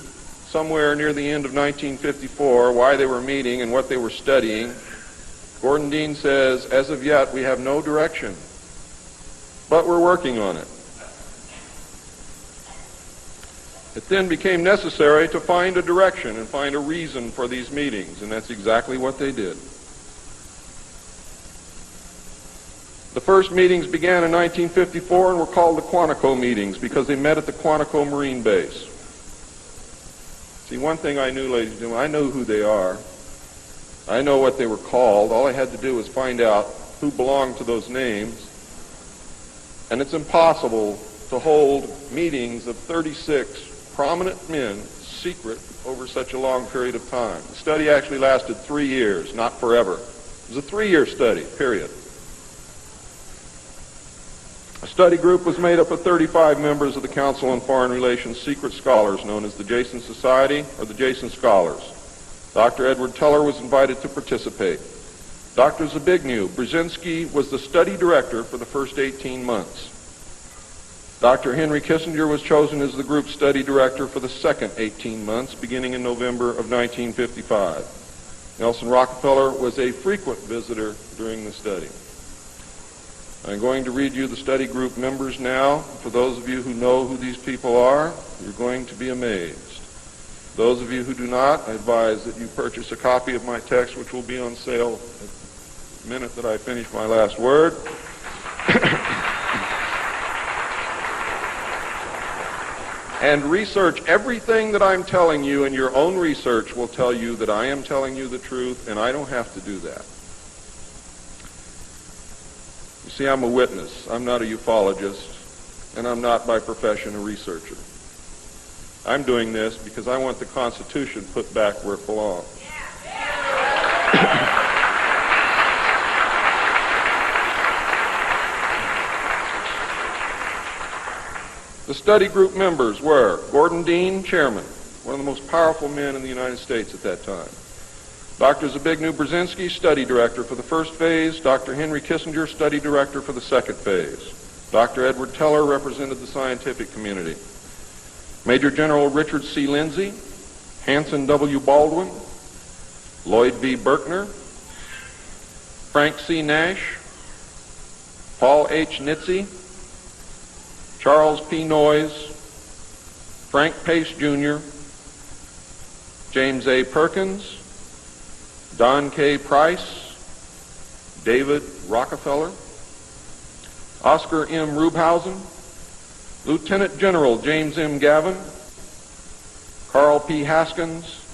somewhere near the end of 1954, why they were meeting and what they were studying, Gordon Dean says, "As of yet, we have no direction, but we're working on it." It then became necessary to find a direction and find a reason for these meetings, and that's exactly what they did. The first meetings began in 1954 and were called the Quantico meetings because they met at the Quantico Marine Base. See, one thing I knew, ladies and gentlemen, I know who they are. I know what they were called. All I had to do was find out who belonged to those names. And it's impossible to hold meetings of 36 prominent men secret over such a long period of time. The study actually lasted 3 years, not forever. It was a 3-year study, period. A study group was made up of 35 members of the Council on Foreign Relations secret scholars known as the Jason Society or the Jason Scholars. Dr. Edward Teller was invited to participate. Dr. Zbigniew Brzezinski was the study director for the first 18 months. Dr. Henry Kissinger was chosen as the group study director for the second 18 months, beginning in November of 1955. Nelson Rockefeller was a frequent visitor during the study. I'm going to read you the study group members now. For those of you who know who these people are, you're going to be amazed. Those of you who do not, I advise that you purchase a copy of my text, which will be on sale the minute that I finish my last word. And research everything that I'm telling you, and your own research will tell you that I am telling you the truth, and I don't have to do that. You see, I'm a witness. I'm not a ufologist, and I'm not by profession a researcher. I'm doing this because I want the Constitution put back where it belongs. The study group members were Gordon Dean, chairman, one of the most powerful men in the United States at that time. Dr. Zbigniew Brzezinski, study director for the first phase. Dr. Henry Kissinger, study director for the second phase. Dr. Edward Teller represented the scientific community. Major General Richard C. Lindsay, Hanson W. Baldwin, Lloyd V. Berkner, Frank C. Nash, Paul H. Nitze, Charles P. Noyes, Frank Pace Jr., James A. Perkins, Don K. Price, David Rockefeller, Oscar M. Rubhausen, Lieutenant General James M. Gavin, Carl P. Haskins,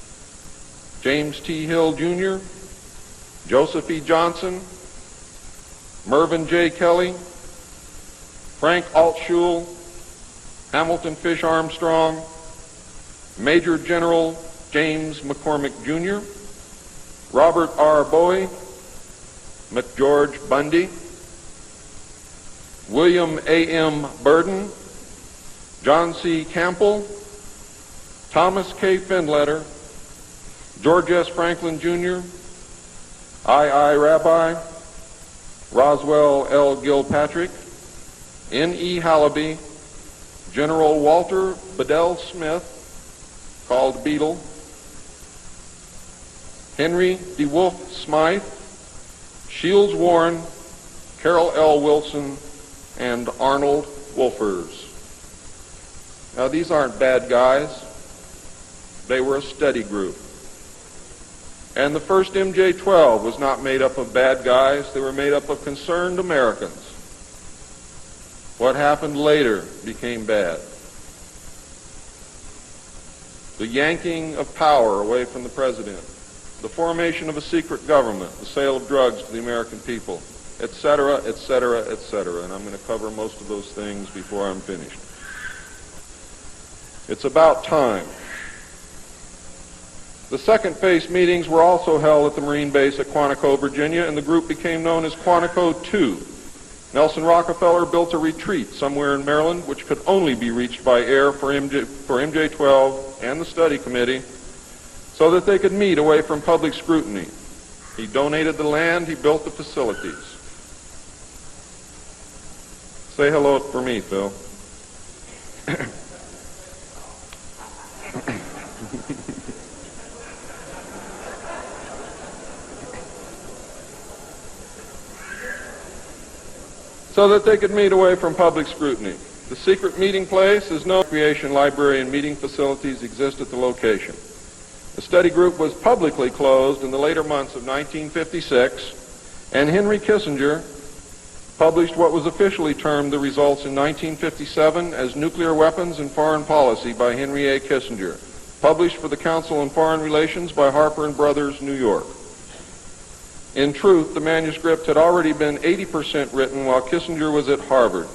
James T. Hill Jr., Joseph E. Johnson, Mervyn J. Kelly, Frank Altschul, Hamilton Fish Armstrong, Major General James McCormick Jr., Robert R. Bowie, McGeorge Bundy, William A. M. Burden, John C. Campbell, Thomas K. Findletter, George S. Franklin Jr., I. Rabbi, Roswell L. Gilpatrick, N. E. Hallaby, General Walter Bedell Smith, called Beadle, Henry DeWolf Smythe, Shields Warren, Carol L. Wilson, and Arnold Wolfers. Now, these aren't bad guys. They were a study group. And the first MJ-12 was not made up of bad guys. They were made up of concerned Americans. What happened later became bad. The yanking of power away from the president, the formation of a secret government, the sale of drugs to the American people, etc., etc., etc. And I'm going to cover most of those things before I'm finished. It's about time. The second phase meetings were also held at the Marine base at Quantico, Virginia, and the group became known as Quantico II. Nelson Rockefeller built a retreat somewhere in Maryland which could only be reached by air for MJ-12 and the study committee so that they could meet away from public scrutiny. He donated the land, he built the facilities. Say hello for me, Phil. So that they could meet away from public scrutiny. The secret meeting place is no recreation library and meeting facilities exist at the location. The study group was publicly closed in the later months of 1956, and Henry Kissinger published what was officially termed the results in 1957 as Nuclear Weapons and Foreign Policy by Henry A. Kissinger, published for the Council on Foreign Relations by Harper and Brothers, New York. In truth, the manuscript had already been 80% written while Kissinger was at Harvard.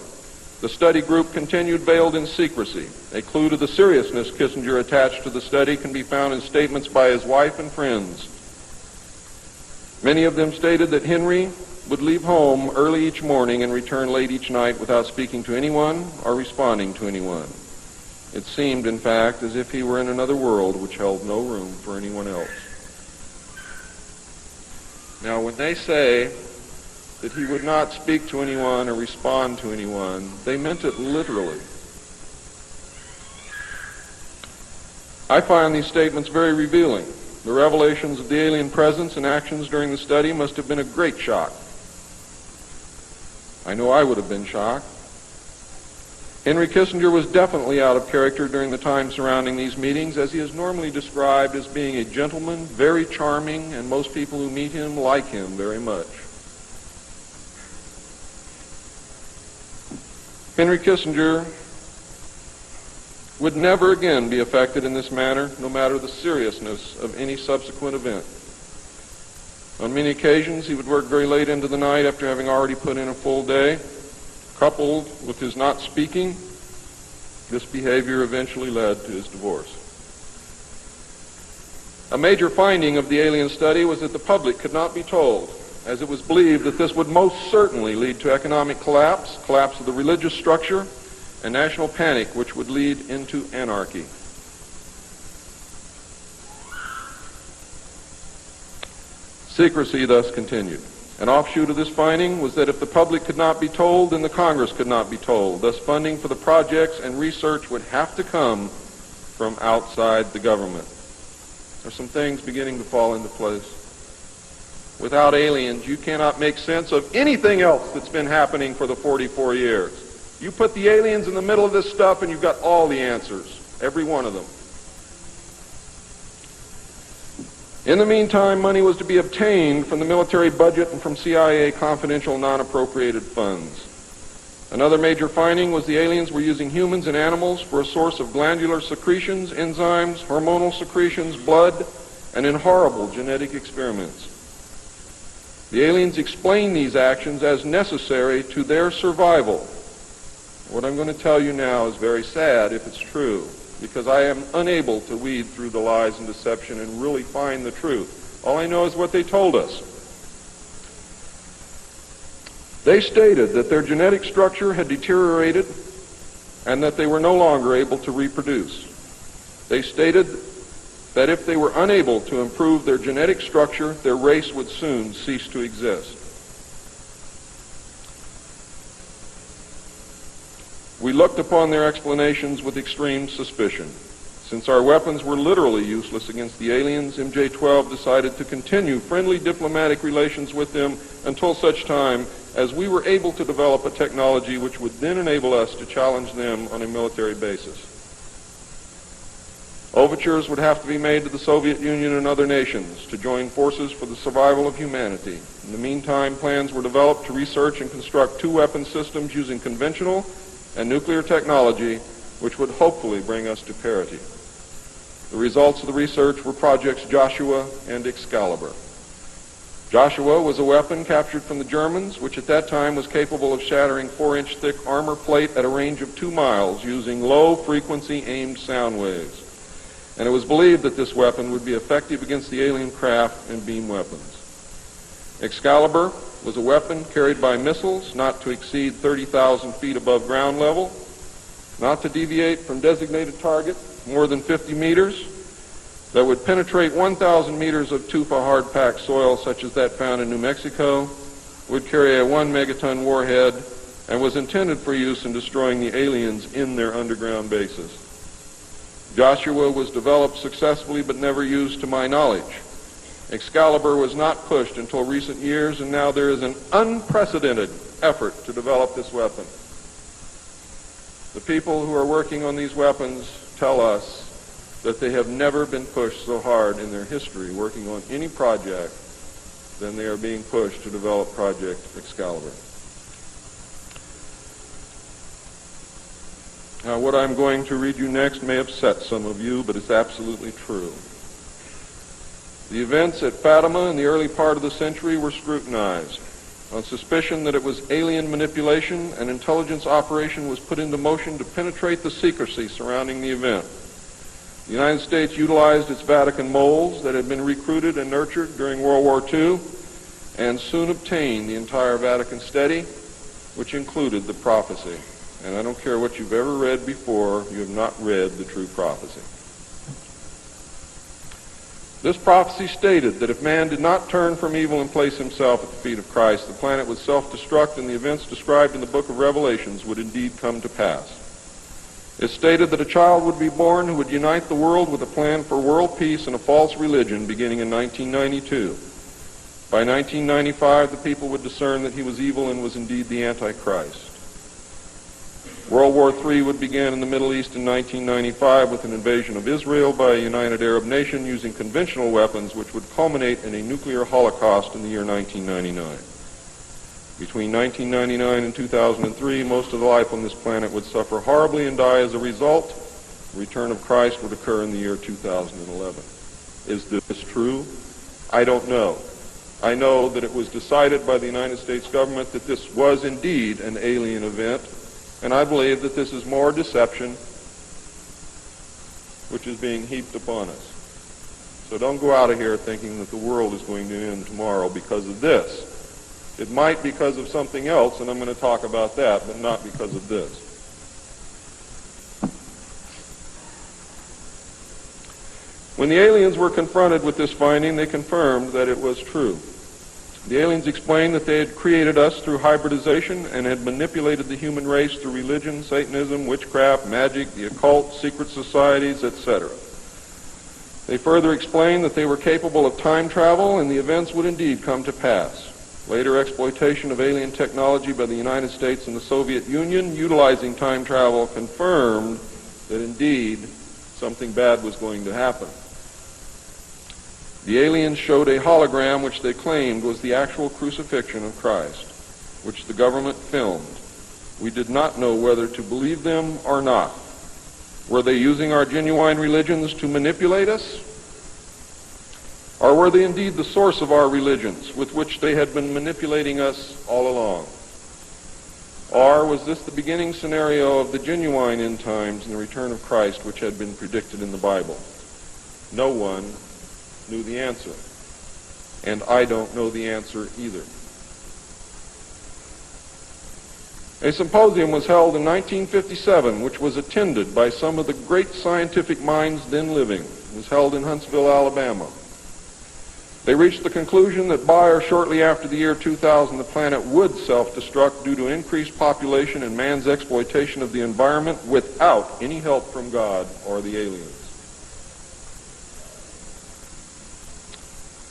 The study group continued veiled in secrecy. A clue to the seriousness Kissinger attached to the study can be found in statements by his wife and friends. Many of them stated that Henry would leave home early each morning and return late each night without speaking to anyone or responding to anyone. It seemed, in fact, as if he were in another world which held no room for anyone else. Now, when they say that he would not speak to anyone or respond to anyone, they meant it literally. I find these statements very revealing. The revelations of the alien presence and actions during the study must have been a great shock. I know I would have been shocked. Henry Kissinger was definitely out of character during the time surrounding these meetings, as he is normally described as being a gentleman, very charming, and most people who meet him like him very much. Henry Kissinger would never again be affected in this manner, no matter the seriousness of any subsequent event. On many occasions, he would work very late into the night after having already put in a full day. Coupled with his not speaking, this behavior eventually led to his divorce. A major finding of the alien study was that the public could not be told, as it was believed that this would most certainly lead to economic collapse of the religious structure, and national panic, which would lead into anarchy. Secrecy thus continued. An offshoot of this finding was that if the public could not be told, then the Congress could not be told. Thus, funding for the projects and research would have to come from outside the government. There's some things beginning to fall into place. Without aliens, you cannot make sense of anything else that's been happening for the 44 years. You put the aliens in the middle of this stuff and you've got all the answers, every one of them. In the meantime, money was to be obtained from the military budget and from CIA confidential non-appropriated funds. Another major finding was the aliens were using humans and animals for a source of glandular secretions, enzymes, hormonal secretions, blood, and in horrible genetic experiments. The aliens explained these actions as necessary to their survival. What I'm going to tell you now is very sad if it's true, because I am unable to weed through the lies and deception and really find the truth. All I know is what they told us. They stated that their genetic structure had deteriorated and that they were no longer able to reproduce. They stated that if they were unable to improve their genetic structure, their race would soon cease to exist. We looked upon their explanations with extreme suspicion. Since our weapons were literally useless against the aliens, MJ-12 decided to continue friendly diplomatic relations with them until such time as we were able to develop a technology which would then enable us to challenge them on a military basis. Overtures would have to be made to the Soviet Union and other nations to join forces for the survival of humanity. In the meantime, plans were developed to research and construct two weapon systems using conventional and nuclear technology, which would hopefully bring us to parity. The results of the research were projects Joshua and Excalibur. Joshua was a weapon captured from the Germans, which at that time was capable of shattering 4-inch thick armor plate at a range of 2 miles using low-frequency aimed sound waves. And it was believed that this weapon would be effective against the alien craft and beam weapons. Excalibur was a weapon carried by missiles not to exceed 30,000 feet above ground level, not to deviate from designated target more than 50 meters, that would penetrate 1,000 meters of tufa hard-packed soil such as that found in New Mexico, would carry a 1 megaton warhead, and was intended for use in destroying the aliens in their underground bases. Joshua was developed successfully but never used to my knowledge. Excalibur was not pushed until recent years, and now there is an unprecedented effort to develop this weapon. The people who are working on these weapons tell us that they have never been pushed so hard in their history working on any project than they are being pushed to develop Project Excalibur. Now, what I'm going to read you next may upset some of you, but it's absolutely true. The events at Fatima in the early part of the century were scrutinized. On suspicion that it was alien manipulation, an intelligence operation was put into motion to penetrate the secrecy surrounding the event. The United States utilized its Vatican moles that had been recruited and nurtured during World War II and soon obtained the entire Vatican study, which included the prophecy. And I don't care what you've ever read before, you have not read the true prophecy. This prophecy stated that if man did not turn from evil and place himself at the feet of Christ, the planet would self-destruct and the events described in the book of Revelations would indeed come to pass. It stated that a child would be born who would unite the world with a plan for world peace and a false religion beginning in 1992. By 1995, the people would discern that he was evil and was indeed the Antichrist. World War III would begin in the Middle East in 1995 with an invasion of Israel by a united Arab nation using conventional weapons, which would culminate in a nuclear holocaust in the year 1999. Between 1999 and 2003, most of the life on this planet would suffer horribly and die as a result. The return of Christ would occur in the year 2011. Is this true? I don't know. I know that it was decided by the United States government that this was indeed an alien event, and I believe that this is more deception which is being heaped upon us. So don't go out of here thinking that the world is going to end tomorrow because of this. It might because of something else, and I'm going to talk about that, but not because of this. When the aliens were confronted with this finding, they confirmed that it was true. The aliens explained that they had created us through hybridization and had manipulated the human race through religion, Satanism, witchcraft, magic, the occult, secret societies, etc. They further explained that they were capable of time travel and the events would indeed come to pass. Later exploitation of alien technology by the United States and the Soviet Union utilizing time travel confirmed that indeed something bad was going to happen. The aliens showed a hologram which they claimed was the actual crucifixion of Christ, which the government filmed. We did not know whether to believe them or not. Were they using our genuine religions to manipulate us? Or were they indeed the source of our religions with which they had been manipulating us all along? Or was this the beginning scenario of the genuine end times and the return of Christ which had been predicted in the Bible? No one knew the answer, and I don't know the answer either. A symposium was held in 1957, which was attended by some of the great scientific minds then living. It was held in Huntsville, Alabama. They reached the conclusion that by or shortly after the year 2000, the planet would self-destruct due to increased population and man's exploitation of the environment without any help from God or the aliens.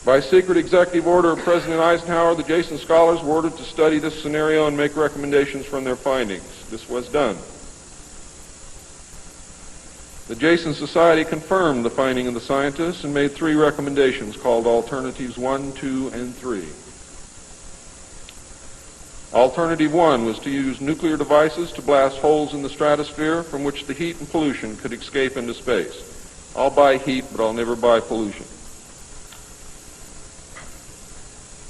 By secret executive order of President Eisenhower, the Jason scholars were ordered to study this scenario and make recommendations from their findings. This was done. The Jason Society confirmed the finding of the scientists and made 3 recommendations called Alternatives 1, 2, and 3. Alternative 1 was to use nuclear devices to blast holes in the stratosphere from which the heat and pollution could escape into space. I'll buy heat, but I'll never buy pollution.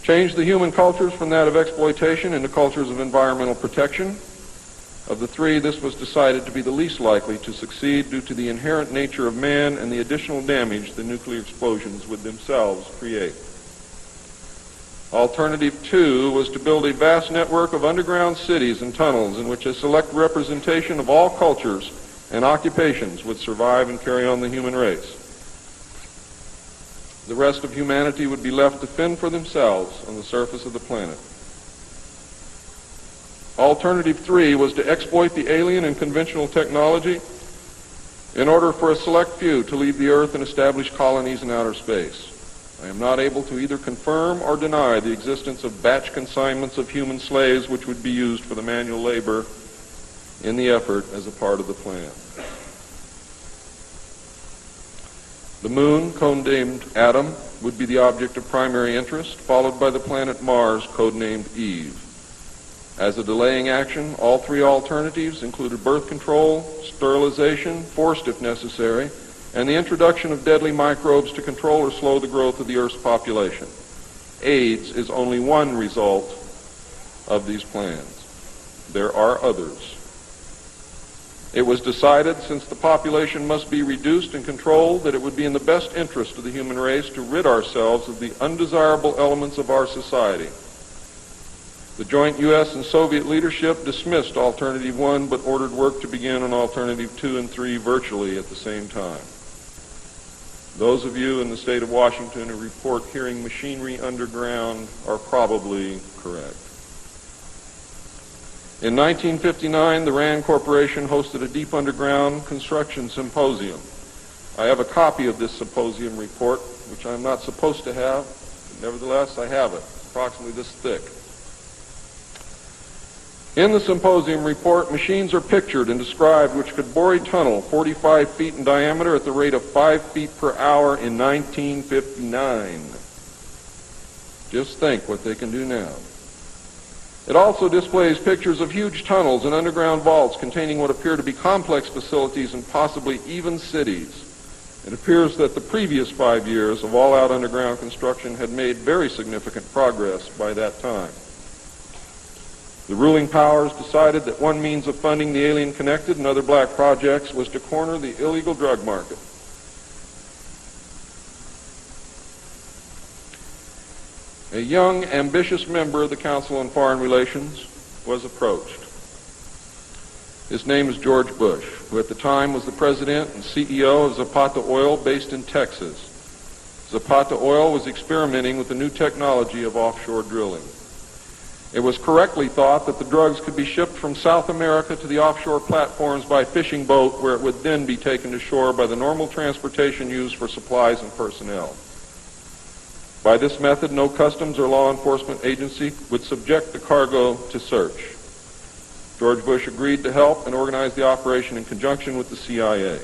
Change the human cultures from that of exploitation into cultures of environmental protection. Of the 3, this was decided to be the least likely to succeed due to the inherent nature of man and the additional damage the nuclear explosions would themselves create. Alternative 2 was to build a vast network of underground cities and tunnels in which a select representation of all cultures and occupations would survive and carry on the human race. The rest of humanity would be left to fend for themselves on the surface of the planet. Alternative 3 was to exploit the alien and conventional technology in order for a select few to leave the Earth and establish colonies in outer space. I am not able to either confirm or deny the existence of batch consignments of human slaves which would be used for the manual labor in the effort as a part of the plan. The moon, codenamed Adam, would be the object of primary interest, followed by the planet Mars, codenamed Eve. As a delaying action, all three alternatives included birth control, sterilization, forced if necessary, and the introduction of deadly microbes to control or slow the growth of the Earth's population. AIDS is only one result of these plans. There are others. It was decided, since the population must be reduced and controlled, that it would be in the best interest of the human race to rid ourselves of the undesirable elements of our society. The joint U.S. and Soviet leadership dismissed Alternative 1, but ordered work to begin on Alternative 2 and 3 virtually at the same time. Those of you in the state of Washington who report hearing machinery underground are probably correct. In 1959, the RAND Corporation hosted a deep underground construction symposium. I have a copy of this symposium report, which I'm not supposed to have, but nevertheless I have it, approximately this thick. In the symposium report, machines are pictured and described which could bore a tunnel 45 feet in diameter at the rate of 5 feet per hour in 1959. Just think what they can do now. It also displays pictures of huge tunnels and underground vaults containing what appear to be complex facilities and possibly even cities. It appears that the previous 5 years of all-out underground construction had made very significant progress by that time. The ruling powers decided that one means of funding the alien-connected and other black projects was to corner the illegal drug market. A young, ambitious member of the Council on Foreign Relations was approached. His name is George Bush, who at the time was the president and CEO of Zapata Oil based in Texas. Zapata Oil was experimenting with the new technology of offshore drilling. It was correctly thought that the drugs could be shipped from South America to the offshore platforms by fishing boat, where it would then be taken to shore by the normal transportation used for supplies and personnel. By this method, no customs or law enforcement agency would subject the cargo to search. George Bush agreed to help and organize the operation in conjunction with the CIA.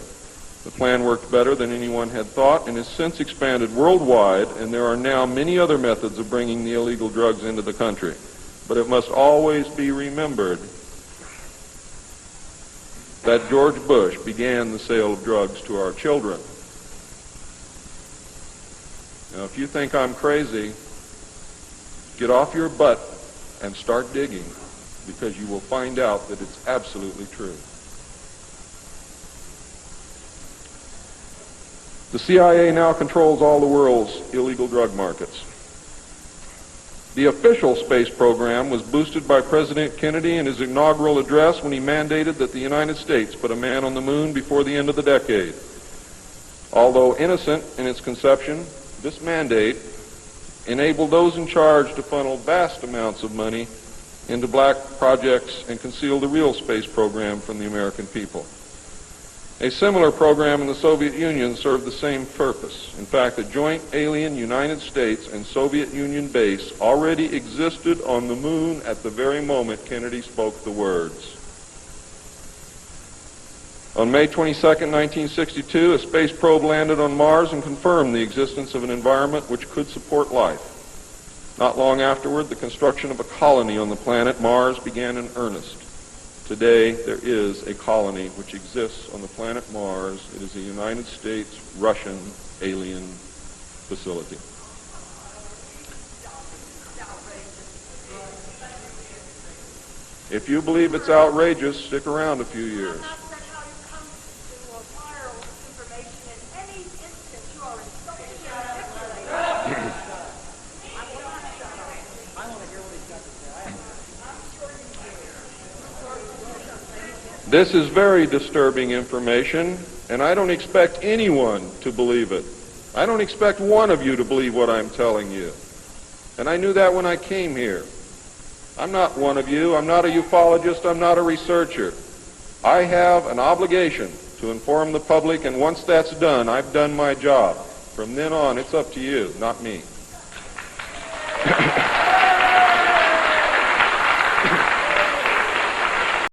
The plan worked better than anyone had thought and has since expanded worldwide, and there are now many other methods of bringing the illegal drugs into the country. But it must always be remembered that George Bush began the sale of drugs to our children. Now, if you think I'm crazy, get off your butt and start digging, because you will find out that it's absolutely true. The CIA now controls all the world's illegal drug markets. The official space program was boosted by President Kennedy in his inaugural address when he mandated that the United States put a man on the moon before the end of the decade. Although innocent in its conception, this mandate enabled those in charge to funnel vast amounts of money into black projects and conceal the real space program from the American people. A similar program in the Soviet Union served the same purpose. In fact, a joint alien United States and Soviet Union base already existed on the moon at the very moment Kennedy spoke the words. On May 22, 1962, a space probe landed on Mars and confirmed the existence of an environment which could support life. Not long afterward, the construction of a colony on the planet Mars began in earnest. Today, there is a colony which exists on the planet Mars. It is a United States-Russian alien facility. If you believe it's outrageous, stick around a few years. This is very disturbing information, and I don't expect anyone to believe it. I don't expect one of you to believe what I'm telling you. And I knew that when I came here. I'm not one of you. I'm not a ufologist. I'm not a researcher. I have an obligation to inform the public, and once that's done, I've done my job. From then on, it's up to you, not me.